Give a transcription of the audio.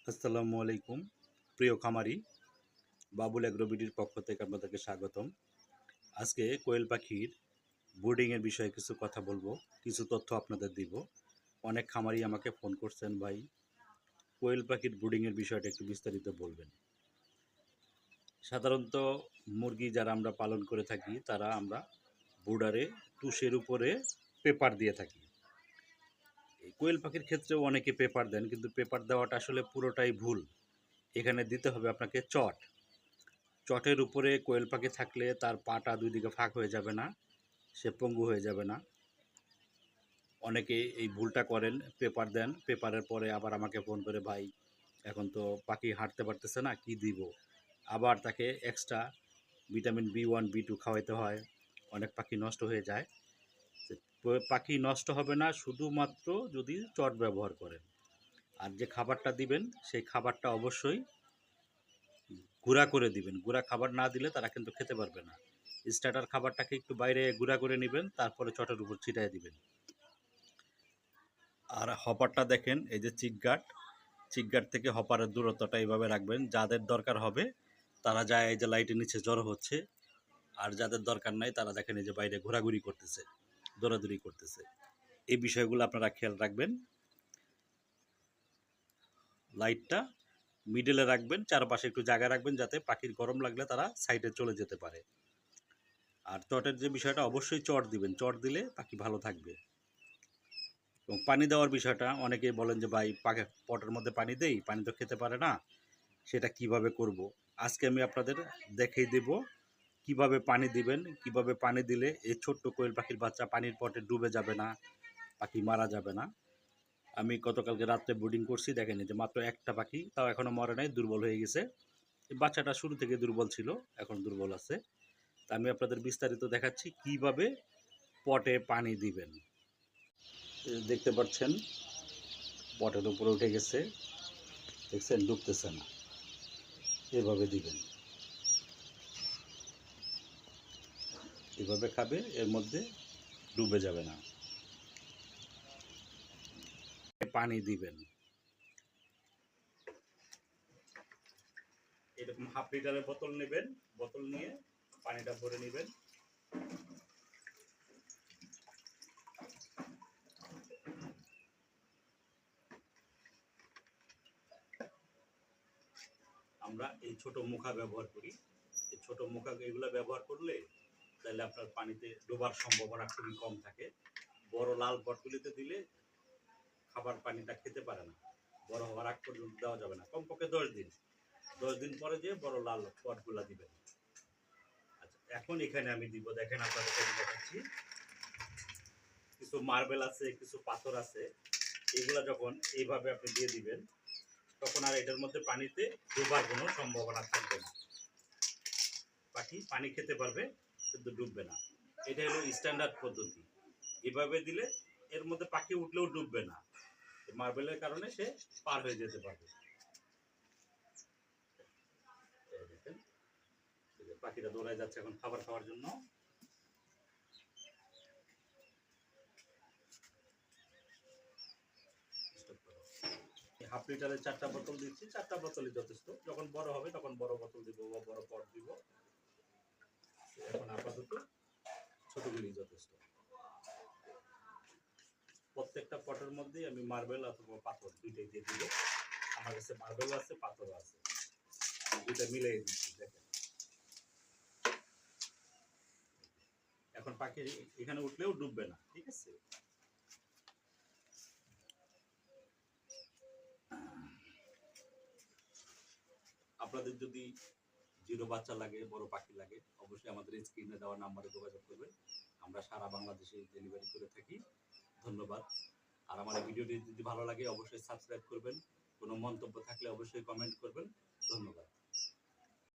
আসসালামু আলাইকুম প্রিয় খামারি, বাবুল অ্যাগ্রোবিডির পক্ষ থেকে আপনাদেরকে স্বাগতম। আজকে কোয়েল পাখির ব্রুডিংয়ের বিষয়ে কিছু কথা বলবো, কিছু তথ্য আপনাদের দিব। অনেক খামারি আমাকে ফোন করছেন, ভাই কোয়েল পাখির ব্রুডিংয়ের বিষয়টা একটু বিস্তারিত বলবেন। সাধারণত মুরগি যারা আমরা পালন করে থাকি তারা আমরা ব্রুডারে তুষের উপরে পেপার দিয়ে থাকি। এই কোয়েল পাখির ক্ষেত্রেও অনেকে পেপার দেন, কিন্তু পেপার দেওয়াটা আসলে পুরোটাই ভুল। এখানে দিতে হবে আপনাকে চট। চটের উপরে কোয়েল পাখি থাকলে তার পাটা দুই দিকে ফাঁক হয়ে যাবে না, সে পঙ্গু হয়ে যাবে না। অনেকে এই ভুলটা করেন, পেপার দেন, পেপারের পরে আবার আমাকে ফোন করে, ভাই এখন তো পাখি হাঁটতে পারতেছে না, কি দিব? আবার তাকে এক্সট্রা ভিটামিন B1 B2 খাওয়াইতে হয়, অনেক পাখি নষ্ট হয়ে যায়। পাখি নষ্ট হবে না শুধুমাত্র যদি চট ব্যবহার করেন। আর যে খাবারটা দিবেন সেই খাবারটা অবশ্যই গুঁড়া করে দিবেন। গুঁড়া খাবার না দিলে তারা কিন্তু খেতে পারবে না। স্টার্টার খাবারটাকে একটু বাইরে গুঁড়া করে নেবেন, তারপরে চটের উপর ছিটাই দিবেন। আর হপারটা দেখেন, এই যে চিকগার্ড থেকে হপারের দূরত্বটা এইভাবে রাখবেন। যাদের দরকার হবে তারা যায় এই যে লাইটের নিচে জড়ো হচ্ছে, আর যাদের দরকার নাই তারা দেখেন এই যে বাইরে ঘোরাঘুরি করতেছে, দৌড়াদৌড়ি করতেছে। এই বিষয়গুলো আপনারা খেয়াল রাখবেন। লাইটটা মিডলে রাখবেন, চারপাশে একটু জায়গা রাখবেন যাতে পাখির গরম লাগলে তারা সাইডে চলে যেতে পারে। আর চটের যে বিষয়টা, অবশ্যই চট দিবেন, চট দিলে পাখি ভালো থাকবে। এবং পানি দেওয়ার বিষয়টা, অনেকেই বলেন যে ভাই পটের মধ্যে পানি দেই, পানি তো খেতে পারে না, সেটা কিভাবে করব। আজকে আমি আপনাদের দেখিয়ে দেব কিভাবে পানি দিবেন, কিভাবে পানি দিলে এই ছোট্ট কোয়েল পাখির বাচ্চা পানির পটে ডুবে যাবে না, পাখি মারা যাবে না। আমি গতকালকে রাত্রে ব্রুডিং করছি, দেখেন যে মাত্র একটা পাখি, তাও এখনও মরে নাই, দুর্বল হয়ে গেছে। এই বাচ্চাটা শুরু থেকে দুর্বল ছিল, এখন দুর্বল আছে। তা আমি আপনাদের বিস্তারিত দেখাচ্ছি কিভাবে পটে পানি দিবেন। দেখতে পাচ্ছেন পটের উপরে উঠে গেছে, দেখছেন ডুবতেছে না। এভাবে দিবেন, এভাবে খাবে, এর মধ্যে ডুবে যাবে না। পানি দিবেন এরকম হাফ লিটারের বোতল নেবেন, বোতল নিয়ে পানিটা ভরে নেবেন। আমরা এই ছোট মুখা ব্যবহার করি, এই ছোট মুখা এগুলো ব্যবহার করলে তাহলে আপনার পানিতে ডোবার সম্ভাবনা খুবই কম থাকে। বড় লাল পটগুলিতে দিলে খাবার পানিটা খেতে পারে না, বড় হওয়ার আগ পর্যন্ত দেওয়া যাবে না, কমপক্ষে 10 দিন পরে যে বড় লাল পটগুলা দিবেন। আচ্ছা, এখন এখানে আমি দিব, দেখেন আপনাদেরকে দেখাচ্ছি, কিছু মার্বেল আছে, কিছু পাথর আছে। এগুলা যখন এইভাবে আপনি দিয়ে দিবেন, তখন আর এটার মধ্যে পানিতে ডোবার কোনো সম্ভাবনা থাকবে না। পাখি পানি খেতে পারবে কিন্তু ডুববে না। এটা হলো স্ট্যান্ডার্ড পদ্ধতি। এভাবে দিলে এর মধ্যে পাখি উঠলেও ডুববে না, মার্বেলের কারণে সে পার হয়ে যেতে পারবে। দেখেন পাখিরা দৌড়ায় যাচ্ছে এখন খাবার খাওয়ার জন্য। হাফ লিটারের 4টা বোতল দিচ্ছি, 4টা বোতলই যথেষ্ট। যখন বড় হবে তখন বড় বোতল দিব বা বড় পট দিব। এখন আপাতত ছোটগুলি যথেষ্ট। প্রত্যেকটা পটের মধ্যেই আমি মার্বেল অথবা পাথর দুইটাই দিয়ে দিব। আমার কাছে মার্বেল আছে, পাথরও আছে, দুইটা মিলিয়ে দিচ্ছি। দেখেন এখন পাখি এখানে উঠলেও ডুববে না, ঠিক আছে। আপনাদের যদি জিরো বাচ্চা লাগে, বড় পাখি লাগে, অবশ্যই আমাদের স্ক্রিনে দেওয়া নাম্বারে যোগাযোগ করবেন। আমরা সারা বাংলাদেশে ডেলিভারি করে থাকি। ধন্যবাদ। আর আমার এই ভিডিওটি যদি ভালো লাগে অবশ্যই সাবস্ক্রাইব করবেন। কোনো মন্তব্য থাকলে অবশ্যই কমেন্ট করবেন। ধন্যবাদ।